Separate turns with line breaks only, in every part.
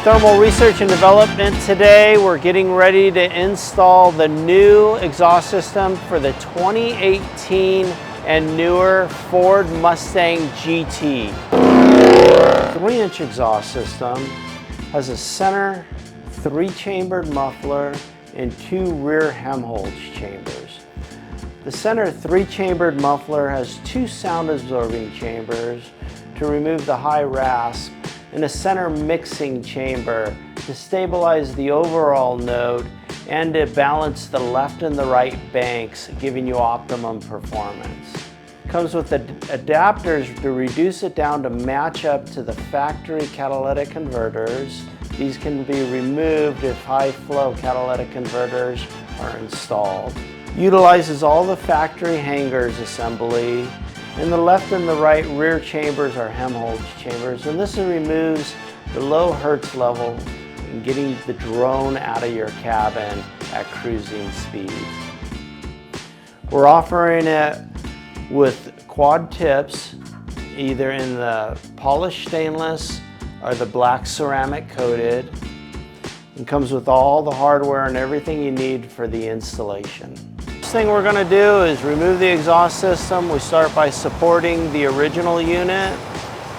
Thermal Research and Development. Today we're getting ready to install the new exhaust system for the 2018 and newer Ford Mustang GT. The 3-inch exhaust system has a center 3-chambered muffler and 2 rear Helmholtz chambers. The center 3-chambered muffler has 2 sound absorbing chambers to remove the high rasp and a center mixing chamber to stabilize the overall note and to balance the left and the right banks, giving you optimum performance. It comes with adapters to reduce it down to match up to the factory catalytic converters. These can be removed if high flow catalytic converters are installed. Utilizes all the factory hangers assembly. And the left and the right rear chambers are Helmholtz chambers, and this removes the low hertz level in getting the drone out of your cabin at cruising speeds. We're offering it with quad tips, either in the polished stainless or the black ceramic coated. It comes with all the hardware and everything you need for the installation. First thing we're going to do is remove the exhaust system. We start by supporting the original unit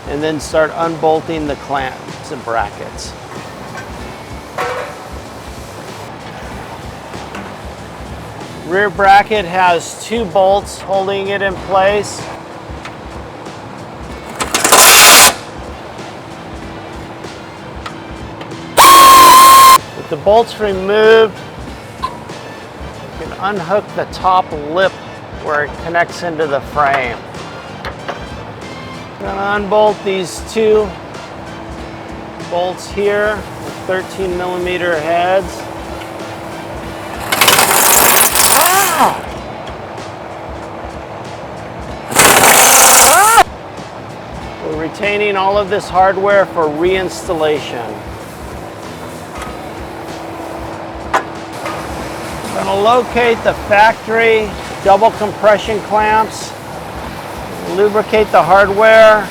and then start unbolting the clamps and brackets. Rear bracket has 2 bolts holding it in place. With the bolts removed, unhook the top lip where it connects into the frame. I'm going to unbolt these 2 bolts here with 13mm heads. Ah! Ah! We're retaining all of this hardware for reinstallation. I'm going to locate the factory double compression clamps, lubricate the hardware.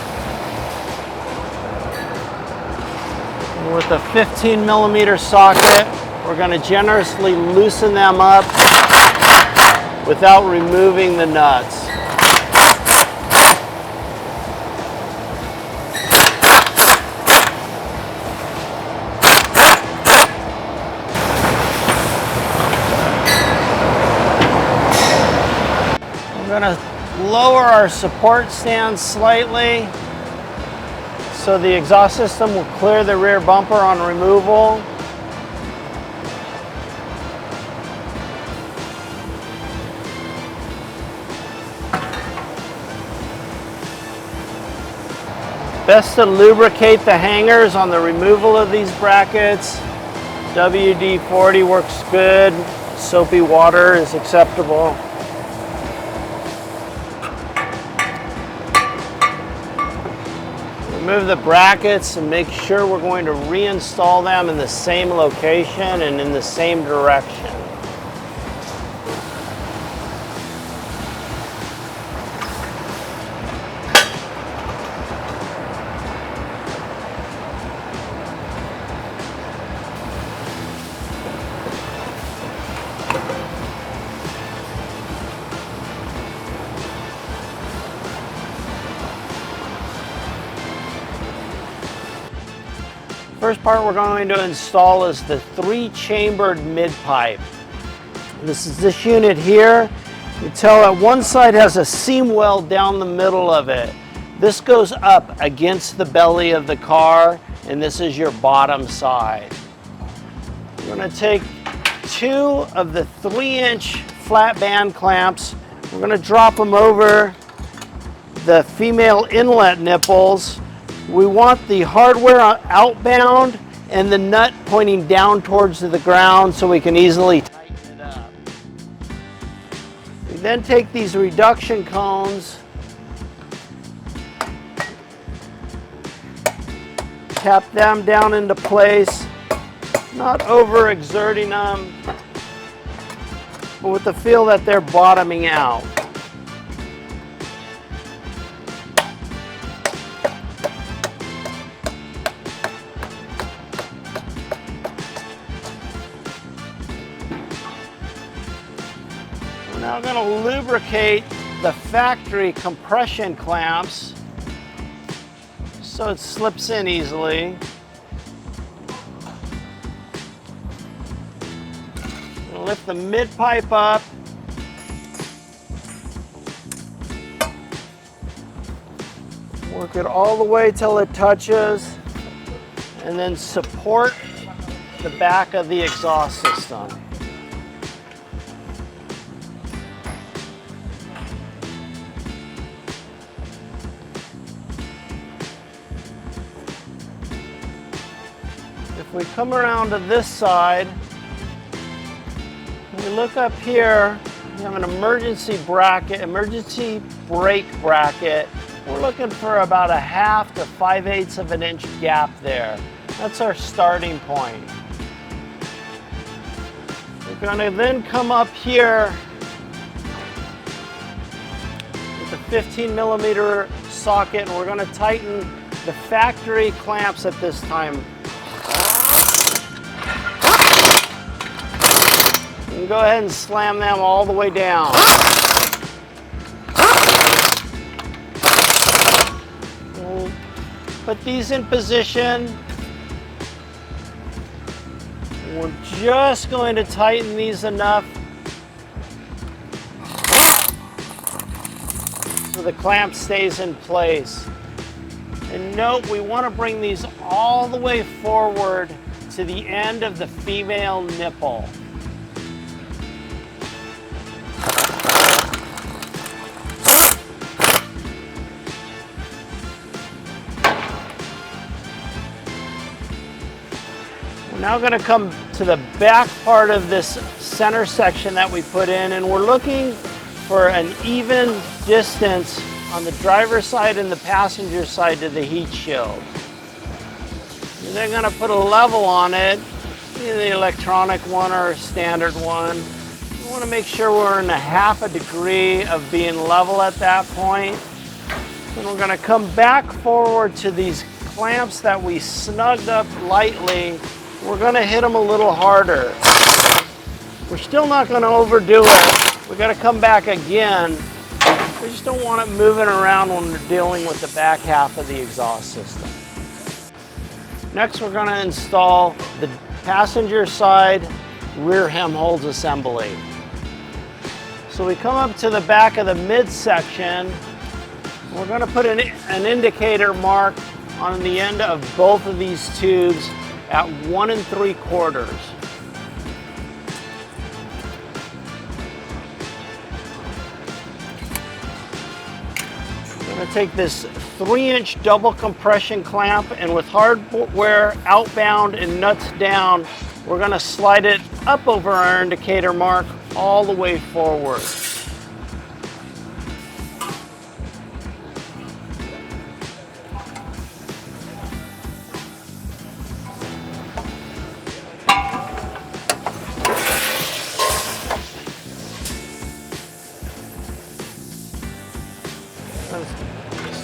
And with a 15mm socket, we're going to generously loosen them up without removing the nuts. We're going to lower our support stand slightly so the exhaust system will clear the rear bumper on removal. Best to lubricate the hangers on the removal of these brackets. WD-40 works good. Soapy water is acceptable. Remove the brackets and make sure we're going to reinstall them in the same location and in the same direction. First part we're going to install is the 3-chambered mid-pipe. This unit here. You can tell that one side has a seam weld down the middle of it. This goes up against the belly of the car, and this is your bottom side. We're going to take 2 of the 3-inch flat band clamps. We're going to drop them over the female inlet nipples. We want the hardware outbound and the nut pointing down towards the ground so we can easily tighten it up. We then take these reduction cones, tap them down into place, not overexerting them, but with the feel that they're bottoming out. going to lubricate the factory compression clamps so it slips in easily. Lift the mid pipe up. Work it all the way till it touches, and then support the back of the exhaust system. If we come around to this side, we look up here, we have an emergency bracket, emergency brake bracket. We're looking for about a 1/2 to 5/8 of an inch gap there. That's our starting point. We're going to then come up here with a 15mm socket, and we're going to tighten the factory clamps at this time. And go ahead and slam them all the way down. We'll put these in position. We're just going to tighten these enough so the clamp stays in place. And note, we want to bring these all the way forward to the end of the female nipple. We're now going to come to the back part of this center section that we put in, and we're looking for an even distance on the driver's side and the passenger side to the heat shield. And they're going to put a level on it, either the electronic one or a standard one. We want to make sure we're in a 1/2 degree of being level at that point. And we're going to come back forward to these clamps that we snugged up lightly. We're going to hit them a little harder. We're still not going to overdo it. We've got to come back again. We just don't want it moving around when we're dealing with the back half of the exhaust system. Next, we're going to install the passenger side rear Helmholtz assembly. So we come up to the back of the midsection. We're going to put an indicator mark on the end of both of these tubes at 1 3/4. I'm going to take this 3-inch double compression clamp, and with hardware outbound and nuts down, we're going to slide it up over our indicator mark all the way forward.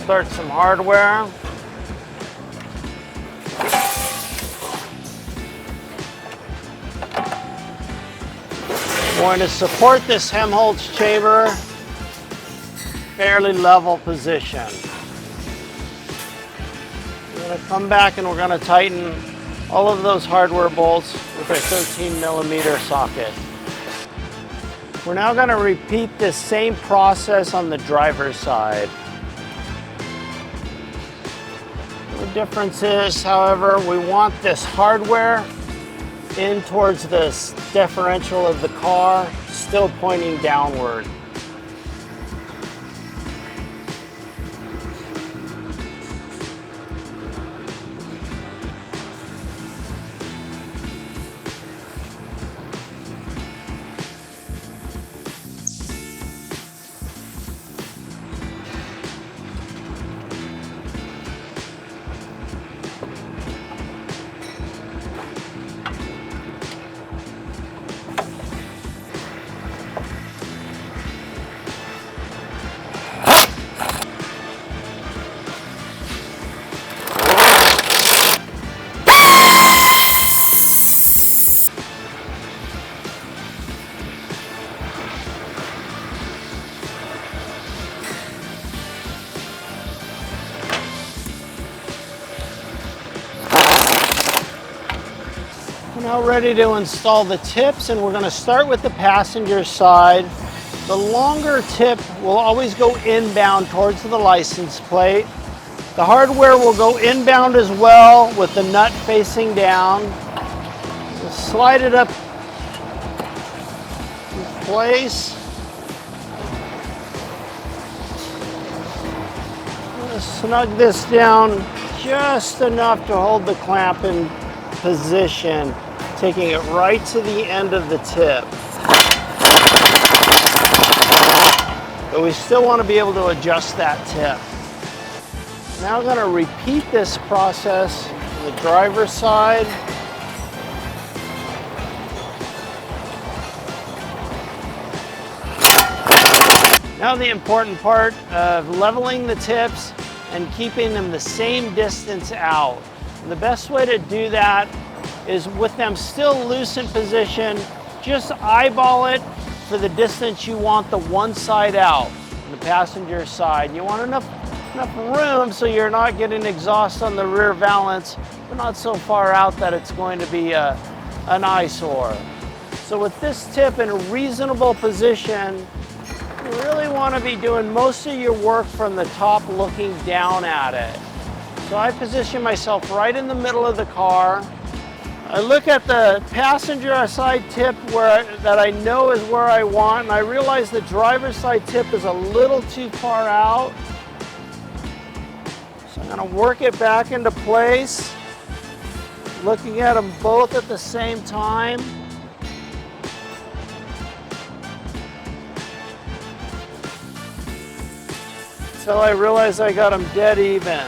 Start some hardware. We're going to support this Helmholtz chamber fairly level position. We're going to come back and we're going to tighten all of those hardware bolts with a 13mm socket. We're now going to repeat this same process on the driver's side. The difference is, however, we want this hardware in towards the differential of the car, still pointing downward. We're now ready to install the tips, and we're going to start with the passenger side. The longer tip will always go inbound towards the license plate. The hardware will go inbound as well with the nut facing down. We'll slide it up in place. Snug this down just enough to hold the clamp in position, taking it right to the end of the tip. But we still want to be able to adjust that tip. Now I'm going to repeat this process on the driver's side. Now the important part of leveling the tips and keeping them the same distance out. And the best way to do that is with them still loose in position, just eyeball it for the distance you want the one side out, the passenger side. You want enough room so you're not getting exhaust on the rear valance, but not so far out that it's going to be an eyesore. So with this tip in a reasonable position, you really want to be doing most of your work from the top looking down at it. So I position myself right in the middle of the car. I look at the passenger side tip that I know is where I want, and I realize the driver's side tip is a little too far out. So I'm going to work it back into place, looking at them both at the same time. Until I realize I got them dead even.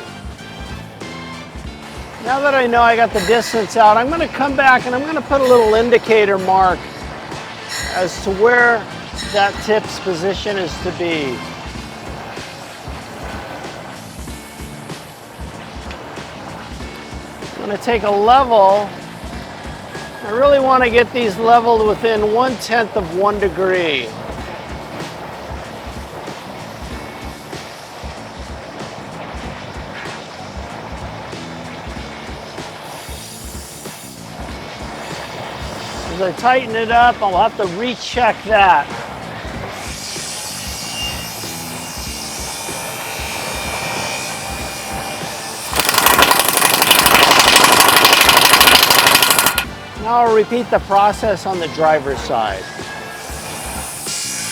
Now that I know I got the distance out, I'm going to come back and I'm going to put a little indicator mark as to where that tip's position is to be. I'm going to take a level. I really want to get these leveled within 1/10 of 1 degree. As I tighten it up, I'll have to recheck that. Now I'll repeat the process on the driver's side.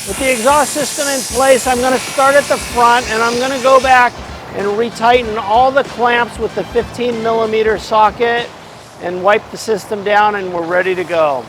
With the exhaust system in place, I'm going to start at the front and I'm going to go back and retighten all the clamps with the 15mm socket and wipe the system down, and we're ready to go.